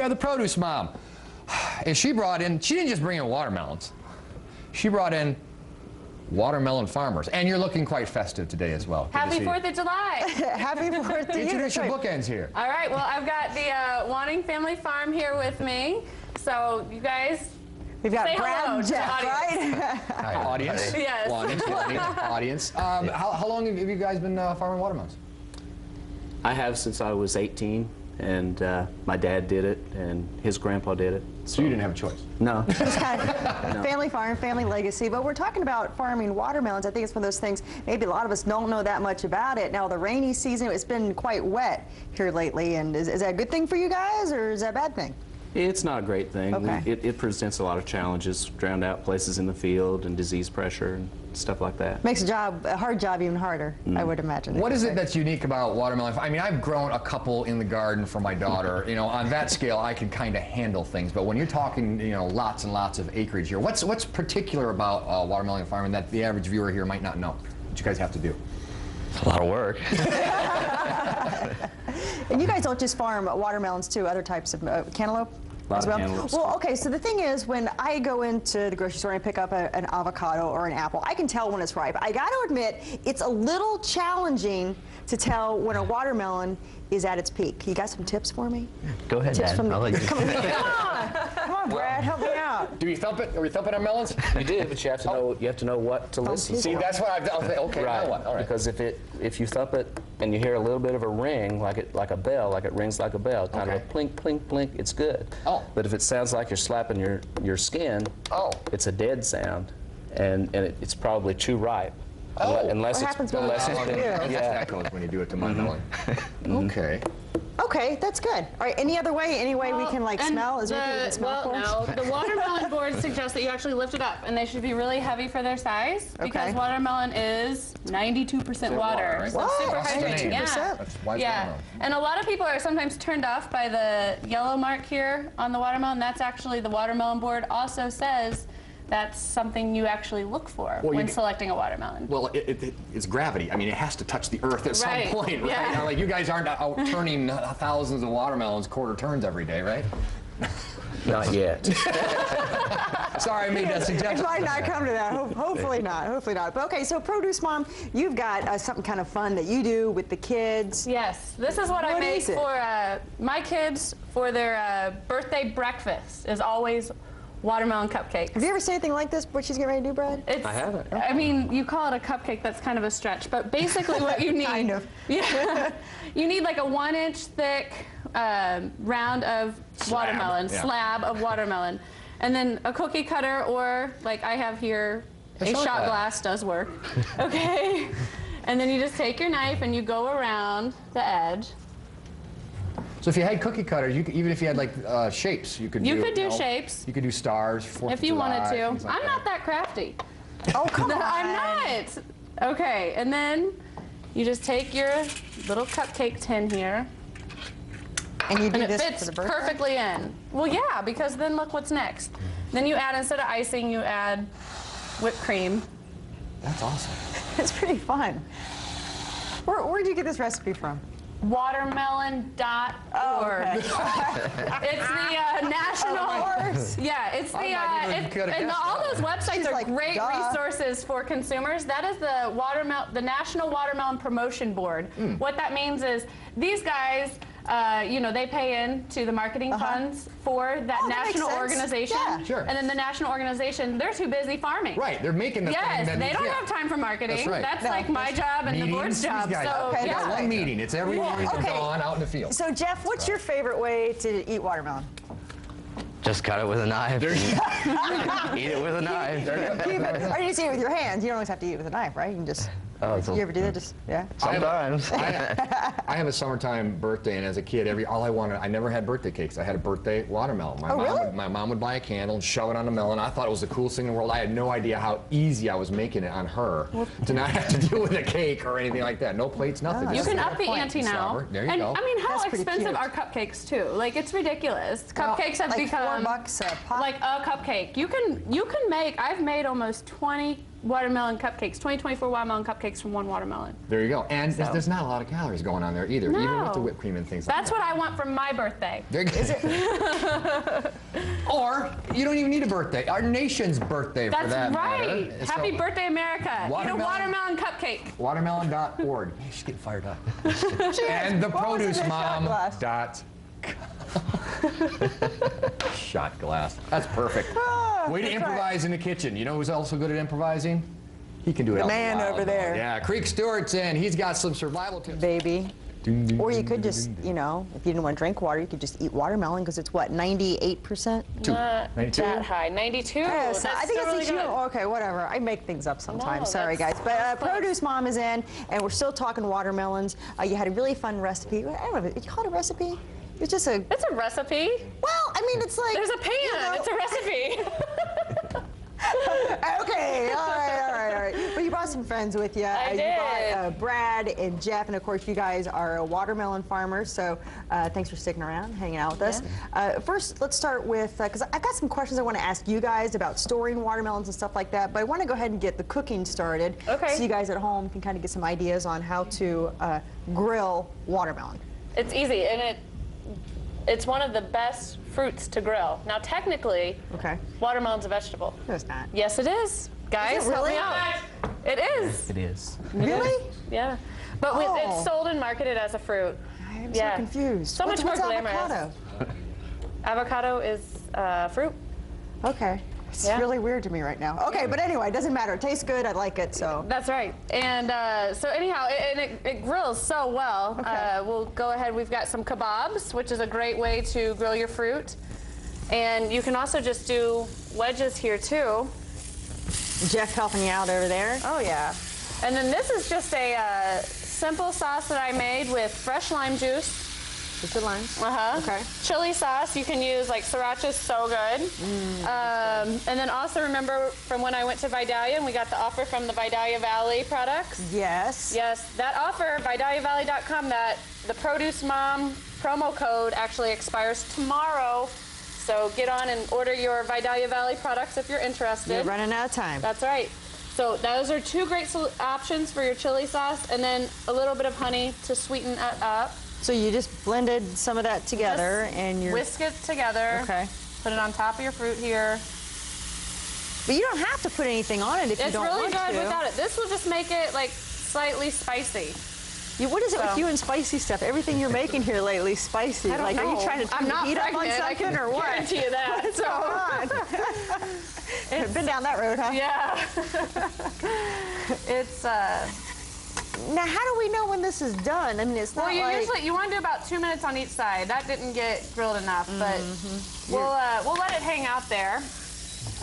the produce mom. And she didn't just bring in watermelons. She brought in watermelon farmers. And you're looking quite festive today as well. Happy 4th of July. Happy 4th to you. Introduce your bookends here. All right, well, I've got the Wanting Family Farm here with me. So, you guys, we've got say Brad hello and Jeff, right? Hi, audience. Yes. Audience. How long have you guys been farming watermelons? I have since I was 18, and my dad did it, and his grandpa did it. So you didn't have a choice? No. It's kind of family farm, family legacy, but we're talking about farming watermelons. I think it's one of those things, maybe a lot of us don't know that much about it. Now, the rainy season, it's been quite wet here lately, and is that a good thing for you guys, or is that a bad thing? It's not a great thing. Okay. It presents a lot of challenges, drowned out places in the field and disease pressure and stuff like that. Makes a hard job even harder, I would imagine. What is it that's unique about watermelon? I mean, I've grown a couple in the garden for my daughter. You know, on that scale, I can kind of handle things. But when you're talking, you know, lots and lots of acreage here, what's particular about watermelon farming that the average viewer here might not know? What you guys have to do? It's a lot of work. And you guys don't just farm watermelons too, other types of cantaloupe as well? Cantaloupes. Well, okay, so the thing is, when I go into the grocery store and I pick up an avocado or an apple, I can tell when it's ripe. I got to admit, it's a little challenging to tell when a watermelon is at its peak. You got some tips for me? Go ahead, Tips Dad. from I'll let you. come on, Brad, help me out. Do we thump it? Are we thumping our melons? You did, but you have to know. You have to know what to listen See, for. that's what I've done. Okay, Right. now what? All right. Because if you thump it and you hear a little bit of a ring, like a bell, like it rings like a bell, kind of a plink, plink, plink, it's good. Oh. But if it sounds like you're slapping your skin, it's a dead sound, and it's probably too ripe. Oh. Unless What it's happens when unless it's it's been, yeah. yeah. Echoes when you do it to my melon. Okay. Okay, that's good. All right, any way we can like smell? Is there anything we can smell for? Well, no. The watermelon board suggests that you actually lift it up, and they should be really heavy for their size because watermelon is 92% water. right? So Whoa, super that's the hydrating. name. Yeah. That's why it's Yeah. watermelon. And a lot of people are sometimes turned off by the yellow mark here on the watermelon. That's actually the watermelon board also says that's something you actually look for when selecting a watermelon. Well, it's gravity. I mean, it has to touch the earth at some point, right? Yeah. Now, like, you guys aren't out turning thousands of watermelons quarter turns every day, right? Not yet. Sorry, I made that suggestion. It might not come to that. Hopefully not. Hopefully not. But okay, so Produce Mom, you've got something kind of fun that you do with the kids. Yes, this is what I make for my kids for their birthday breakfast. Is always watermelon cupcakes. Have you ever seen anything like this? What she's getting ready to do, Brad? I haven't. I mean, you call it a cupcake. That's kind of a stretch. But basically, what you need, Kind of. Yeah, you need like a 1-inch thick round of watermelon, slab of watermelon, and then a cookie cutter, or like I have here, a shot glass does work. Okay, and then you just take your knife and you go around the edge. So if you had cookie cutters, you could, even if you had like shapes, you could do shapes. You could do stars, 4th If you of July, wanted to. things like I'm that. not that crafty. Oh, come on. I'm not. Okay, and then you just take your little cupcake tin here. And you do And it this fits for the birthday? perfectly in. Well, yeah, because then look what's next. Then you add, instead of icing, you add whipped cream. That's awesome. It's pretty fun. Where'd you get this recipe from? Watermelon.org. Oh, okay. It's the national. Yeah, it's the. And all those websites are like, great resources for consumers. That is the National Watermelon Promotion Board. What that means is these guys. You know, they pay into the marketing funds for that national organization. Yeah. Sure. And then the national organization, they're too busy farming. Right, they're making the Yes, thing. they don't have time for marketing. That's right. That's like my job and the board's job. So, They yeah. got one meeting. It's every morning at dawn out in the field. So, Jeff, what's your favorite way to eat watermelon? Just cut it with a knife. Eat it with a knife. Or you just eat it with your hands. You don't always have to eat it with a knife, right? You can just. You ever do that? Just Sometimes. I have a summertime birthday, and as a kid, I never had birthday cakes. I had a birthday watermelon. My mom would buy a candle and shove it on a melon. I thought it was the coolest thing in the world. I had no idea how easy I was making it on her to not have to deal with a cake or anything like that. No plates, nothing. You can up the ante now. There you and go. I mean, how That's pretty expensive cute. are cupcakes too? Like, it's ridiculous. Cupcakes have like become $4 a pop. like a cupcake. You can make. I've made almost 20 watermelon cupcakes, 2024 watermelon cupcakes from one watermelon. There you go. And So. there's not a lot of calories going on there either, No. even with the whipped cream and things like that. That's what I want for my birthday. There you go. Or you don't even need a birthday. Our nation's birthday for that That's right. matter. Happy So, birthday, America. Eat a watermelon- watermelon cupcake. Watermelon.org. She's getting fired up. And What was in the shot glass? Shot glass. That's perfect. Way to improvise in the kitchen. You know who's also good at improvising? He can do it. The out man loud, over though. there. Yeah, Creek Stewart's in. He's got some survival tips. Baby. Ding, ding, Or you ding, could ding, just, ding, ding. you know, if you didn't want to drink water, you could just eat watermelon because it's what, 98%? Not 92? that high. 92. Yes, That's I think still it's really a good. okay, whatever. I make things up sometimes. No, Sorry, guys. that's- But that's close. Produce Mom is in, and we're still talking watermelons. You had a really fun recipe. I don't know, did you call it a recipe? It's just a. It's a recipe. Well, I mean, it's like. There's a pan. you know- It's a recipe. Okay, all right. But you brought some friends with you. I You did. brought Brad and Jeff, and of course, you guys are watermelon farmers. So thanks for sticking around, hanging out with us. First, let's start with because I've got some questions I want to ask you guys about storing watermelons and stuff like that. But I want to go ahead and get the cooking started. Okay. So you guys at home can kind of get some ideas on how to grill watermelon. It's easy, and it's one of the best fruits to grill. Now, technically, Okay. watermelon's a vegetable. No, it's not. Yes, it is. Guys, help really? me out. It is. It is. Really? Yeah. But Oh. it's sold and marketed as a fruit. I'm Yeah. so confused. So much more what's glamorous. avocado? Avocado is fruit. Okay. It's Yeah. really weird to me right now. Okay, but anyway, it doesn't matter. It tastes good. I like it, so. That's right. And so anyhow, it grills so well. Okay. We'll go ahead. We've got some kebabs, which is a great way to grill your fruit. And you can also just do wedges here too. Jeff helping you out over there. Oh yeah. And then this is just a simple sauce that I made with fresh lime juice. Just the lime. Okay. Chili sauce. You can use like sriracha's so good. And then also remember from when I went to Vidalia and we got the offer from the Vidalia Valley products. Yes. Yes, that offer, VidaliaValley.com, that the Produce Mom promo code actually expires tomorrow. So get on and order your Vidalia Valley products if you're interested. You're running out of time. That's right. So those are two great options for your chili sauce, and then a little bit of honey to sweeten it up. So you just blended some of that together Just and you're. whisk it together. Okay. Put it on top of your fruit here. But you don't have to put anything on it if you It's don't really want good to. without it. This will just make it like slightly spicy. What is it with So- you and spicy stuff? Everything you're making here lately, spicy. I don't like, know. are you trying to turn I'm the not heat up on pregnant, I something can or what? guarantee you that. What's going on? Been down that road, huh? Yeah. It's Now, how do we know when this is done? I mean, it's not well, like. you want to do about 2 minutes on each side. That didn't get grilled enough, but we'll let it hang out there.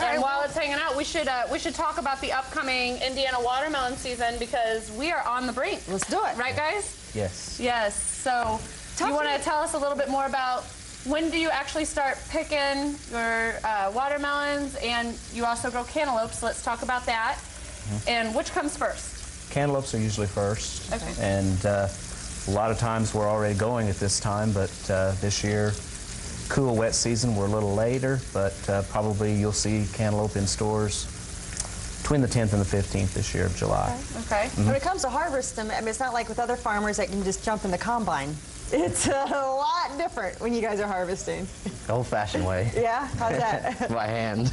And while it's hanging out, we should talk about the upcoming Indiana watermelon season because we are on the brink. Let's do it. Right, guys? Yes. Yes. So, Talk you want to to tell us a little bit more about when do you actually start picking your watermelons, and you also grow cantaloupes. So let's talk about that. And which comes first? Cantaloupes are usually first. Okay. And a lot of times we're already going at this time, but this year, cool, wet season, we're a little later, but probably you'll see cantaloupe in stores between the 10th and the 15th this year of July. Okay. When it comes to harvest them, I mean, it's not like with other farmers that can just jump in the combine. It's a lot different when you guys are harvesting. Old-fashioned way. Yeah? How's that? By hand.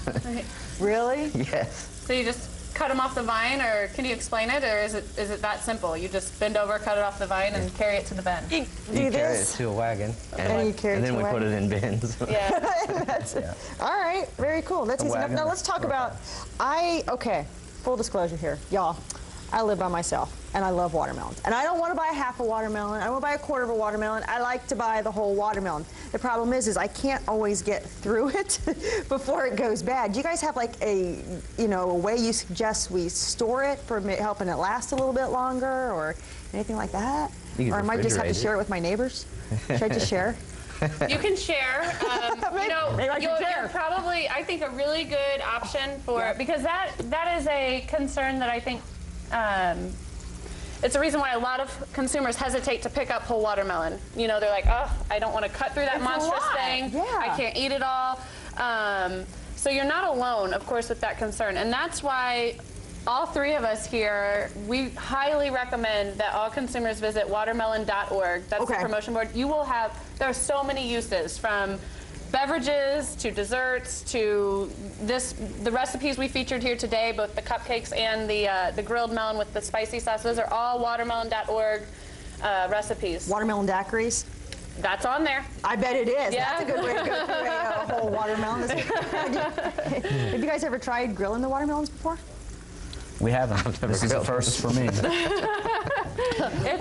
Really? Yes. So you just cut them off the vine, or can you explain it, or is it that simple? You just bend over, cut it off the vine, and carry it to the bin. You do You carry it this? to a wagon, And you carry it and then to we a put it wagon. in bins. Yeah. That's it. All right, very cool. That's A easy enough. wagon. Now let's talk about, okay, full disclosure here. Y'all, I live by myself, and I love watermelons. And I don't want to buy half a watermelon. I don't want to buy a quarter of a watermelon. I like to buy the whole watermelon. The problem is I can't always get through it before it goes bad. Do you guys have like a way you suggest we store it for helping it last a little bit longer, or anything like that? You can Or I might just have to refrigerate it. share it with my neighbors. Should I just share? You can share. Maybe I should share. You're probably, I think, a really good option for because that is a concern that I think. It's a reason why a lot of consumers hesitate to pick up whole watermelon. You know, they're like, oh, I don't want to cut through that It's a monstrous lot. thing. Yeah. I can't eat it all. So you're not alone, of course, with that concern. And that's why all three of us here, we highly recommend that all consumers visit watermelon.org. That's the promotion board. You will have, there are so many uses, from beverages to desserts to the recipes we featured here today, both the cupcakes and the grilled melon with the spicy sauce. Those are all watermelon.org recipes. Watermelon daiquiris? That's on there. I bet it is. Yeah. That's a good way to go through a whole watermelon. Have you guys ever tried grilling the watermelons before? We haven't. This is the first for me. It's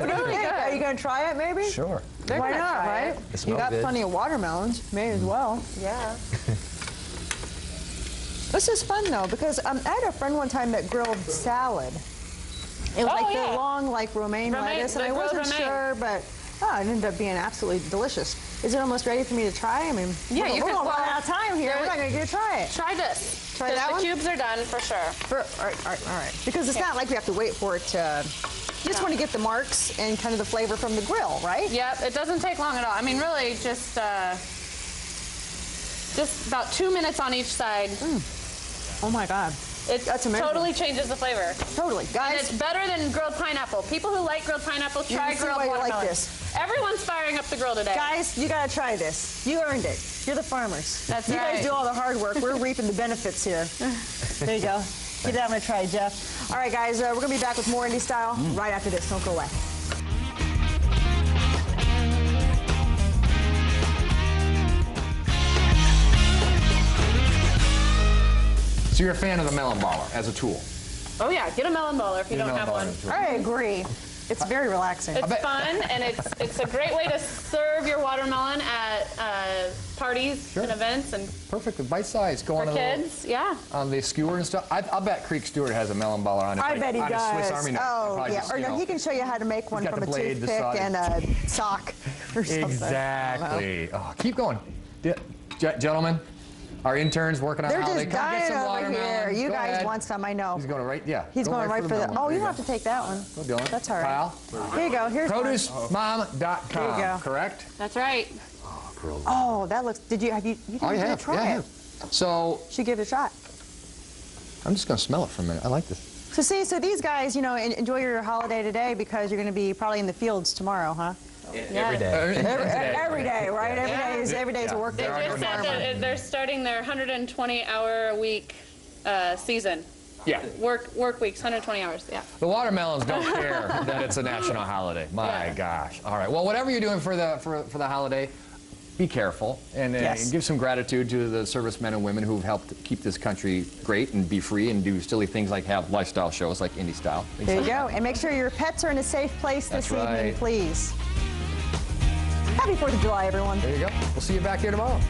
really good. Are you going to try it, maybe? Sure. Why not, right? You got plenty of watermelons. May as well. Yeah. This is fun, though, because I had a friend one time that grilled salad. It was like the long, like romaine lettuce, and I wasn't sure, but it ended up being absolutely delicious. Is it almost ready for me to try? I mean, yeah, we're going to run out of time here. We're not going to get to try it. Try this. Try that the one? cubes are done for sure. All right. Because it's not like we have to wait for it to. You just want to get the marks and kind of the flavor from the grill, right? Yep, it doesn't take long at all. I mean, really, just about 2 minutes on each side. Oh my God. That's amazing. Totally changes the flavor. Totally, guys. And it's better than grilled pineapple. People who like grilled pineapple, try grilled watermelon. Like this. Everyone's firing up the grill today. Guys, you gotta try this. You earned it. You're the farmers. That's right. You right. guys do all the hard work. We're reaping the benefits here. There you go. Get that one to try, Jeff. All right, guys, we're gonna be back with more Indie Style right after this. Don't go away. So you're a fan of the melon baller as a tool? Oh yeah, get a melon baller if you don't have one. I agree. It's very relaxing. It's fun, and it's a great way to serve your watermelon at parties and events and perfect, bite size. Go on for kids, on the skewer and stuff. I'll bet Creek Stewart has a melon baller on it. I bet he does. Swiss Army knife. Oh yeah, or no, he can show you how to make one from a toothpick and a sock or something. Exactly. Oh, keep going, gentlemen. Our interns working on They're how they just come get dying some over watermelon. here. You Go guys ahead. want some, I know. He's going right, He's going right for the. Oh, you don't have to take that one. Go, Dylan. That's all right. Kyle. Here you go. Here's ProduceMom.com. There you go. Correct? That's right. Oh, that looks. Did you have you? You didn't even try it. So. Should give it a shot. I'm just going to smell it for a minute. I like this. So see, these guys, you know, enjoy your holiday today because you're going to be probably in the fields tomorrow, huh? Every day. Every day, right? Every day is a work day. They just said that they're starting their 120-hour-a-week season. Yeah. Work weeks, 120 hours. Yeah. The watermelons don't care that it's a national holiday. My gosh. All right. Well, whatever you're doing for the holiday, be careful and give some gratitude to the servicemen and women who've helped keep this country great and be free and do silly things like have lifestyle shows like Indie Style. There you go. And make sure your pets are in a safe place this evening, please. Happy 4th of July, everyone. There you go. We'll see you back here tomorrow.